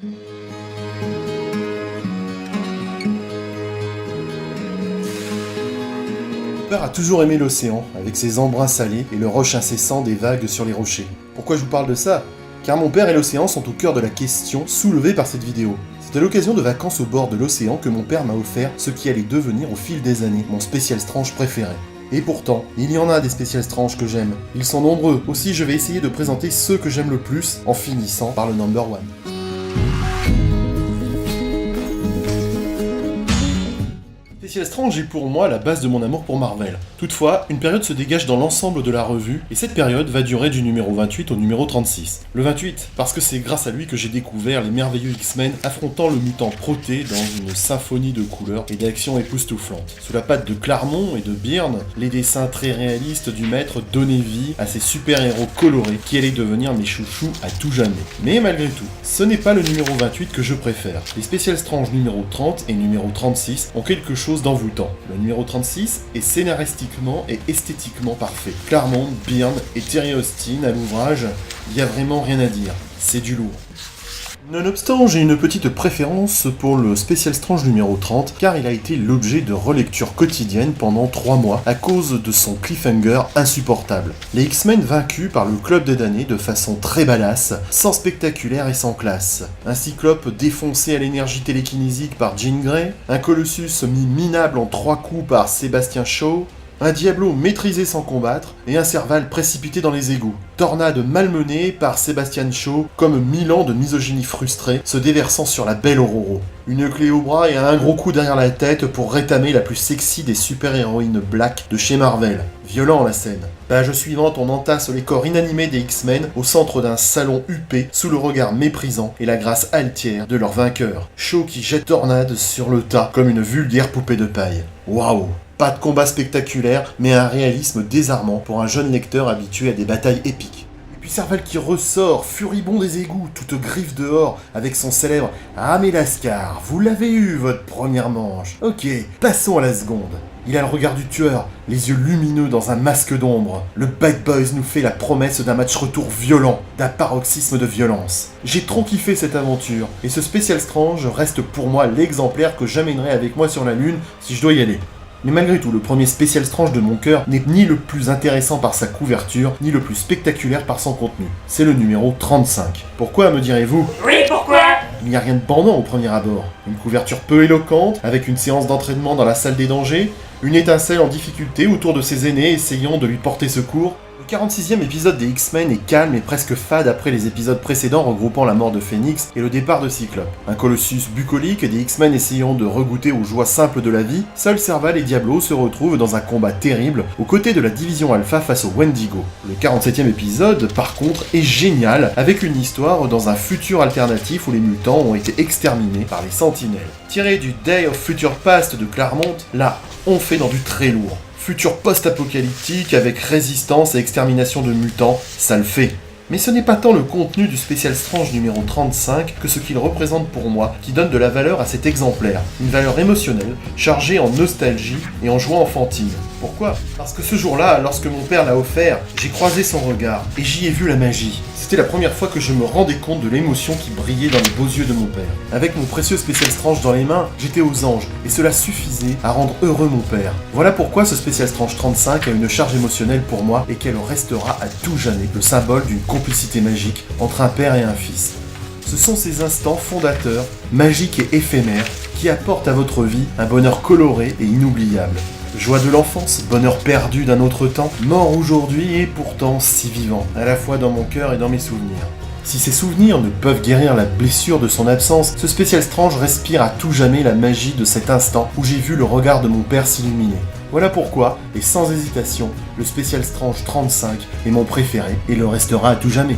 Mon père a toujours aimé l'océan, avec ses embruns salés et le rush incessant des vagues sur les rochers. Pourquoi je vous parle de ça? Car mon père et l'océan sont au cœur de la question soulevée par cette vidéo. C'est à l'occasion de vacances au bord de l'océan que mon père m'a offert ce qui allait devenir au fil des années mon Special Strange préféré. Et pourtant, il y en a des Special Strange que j'aime. Ils sont nombreux, aussi je vais essayer de présenter ceux que j'aime le plus, en finissant par le number 1. Special Strange est pour moi la base de mon amour pour Marvel. Toutefois, une période se dégage dans l'ensemble de la revue, et cette période va durer du numéro 28 au numéro 36. Le 28, parce que c'est grâce à lui que j'ai découvert les merveilleux X-Men affrontant le mutant Proté dans une symphonie de couleurs et d'actions époustouflantes. Sous la patte de Claremont et de Byrne, les dessins très réalistes du maître donnaient vie à ces super-héros colorés qui allaient devenir mes chouchous à tout jamais. Mais malgré tout, ce n'est pas le numéro 28 que je préfère. Les Special Strange numéro 30 et numéro 36 ont quelque chose d'envoûtant. Le numéro 36 est scénaristiquement et esthétiquement parfait. Claremont, Byrne et Terry Austin à l'ouvrage, il y a vraiment rien à dire. C'est du lourd. Nonobstant, j'ai une petite préférence pour le Special Strange numéro 30 car il a été l'objet de relectures quotidiennes pendant 3 mois à cause de son cliffhanger insupportable. Les X-Men vaincus par le Club des damnés de façon très badass, sans spectaculaire et sans classe. Un Cyclope défoncé à l'énergie télékinésique par Jean Grey, un Colossus mis minable en 3 coups par Sébastien Shaw, un Diablo maîtrisé sans combattre, et un Serval précipité dans les égouts. Tornade malmenée par Sébastien Shaw, comme 1000 ans de misogynie frustrée se déversant sur la belle Ororo. Une clé au bras et un gros coup derrière la tête pour rétamer la plus sexy des super-héroïnes black de chez Marvel. Violent la scène. Page suivante, on entasse les corps inanimés des X-Men au centre d'un salon huppé sous le regard méprisant et la grâce altière de leur vainqueur. Shaw qui jette Tornade sur le tas comme une vulgaire poupée de paille. Waouh! Pas de combat spectaculaire, mais un réalisme désarmant pour un jeune lecteur habitué à des batailles épiques. Et puis Serval qui ressort, furibond des égouts, toute griffe dehors, avec son célèbre « Ah mais Lascar, vous l'avez eu votre première manche. Ok, passons à la seconde. » Il a le regard du tueur, les yeux lumineux dans un masque d'ombre. Le Bad Boys nous fait la promesse d'un match retour violent, d'un paroxysme de violence. J'ai trop kiffé cette aventure, et ce Special Strange reste pour moi l'exemplaire que j'amènerai avec moi sur la Lune si je dois y aller. Mais malgré tout, le premier Special Strange de mon cœur n'est ni le plus intéressant par sa couverture, ni le plus spectaculaire par son contenu. C'est le numéro 35. Pourquoi, me direz-vous? Oui, pourquoi? Il n'y a rien de bandant au premier abord. Une couverture peu éloquente, avec une séance d'entraînement dans la salle des dangers, une étincelle en difficulté autour de ses aînés essayant de lui porter secours. Le 46e épisode des X-Men est calme et presque fade après les épisodes précédents regroupant la mort de Phoenix et le départ de Cyclope. Un Colossus bucolique et des X-Men essayant de regoûter aux joies simples de la vie, seuls Serval et Diablo se retrouvent dans un combat terrible aux côtés de la division Alpha face au Wendigo. Le 47e épisode, par contre, est génial, avec une histoire dans un futur alternatif où les mutants ont été exterminés par les Sentinelles. Tiré du Day of Future Past de Claremont, là, on fait dans du très lourd. Futur post-apocalyptique avec résistance et extermination de mutants, ça le fait. Mais ce n'est pas tant le contenu du Special Strange numéro 35 que ce qu'il représente pour moi qui donne de la valeur à cet exemplaire. Une valeur émotionnelle, chargée en nostalgie et en joie enfantine. Pourquoi? Parce que ce jour-là, lorsque mon père l'a offert, j'ai croisé son regard et j'y ai vu la magie. C'était la première fois que je me rendais compte de l'émotion qui brillait dans les beaux yeux de mon père. Avec mon précieux Special Strange dans les mains, j'étais aux anges et cela suffisait à rendre heureux mon père. Voilà pourquoi ce Special Strange 35 a une charge émotionnelle pour moi et qu'elle restera à tout jamais le symbole d'une complicité magique entre un père et un fils. Ce sont ces instants fondateurs, magiques et éphémères, qui apportent à votre vie un bonheur coloré et inoubliable. Joie de l'enfance, bonheur perdu d'un autre temps, mort aujourd'hui et pourtant si vivant, à la fois dans mon cœur et dans mes souvenirs. Si ces souvenirs ne peuvent guérir la blessure de son absence, ce Special Strange respire à tout jamais la magie de cet instant où j'ai vu le regard de mon père s'illuminer. Voilà pourquoi, et sans hésitation, le Special Strange 35 est mon préféré et le restera à tout jamais.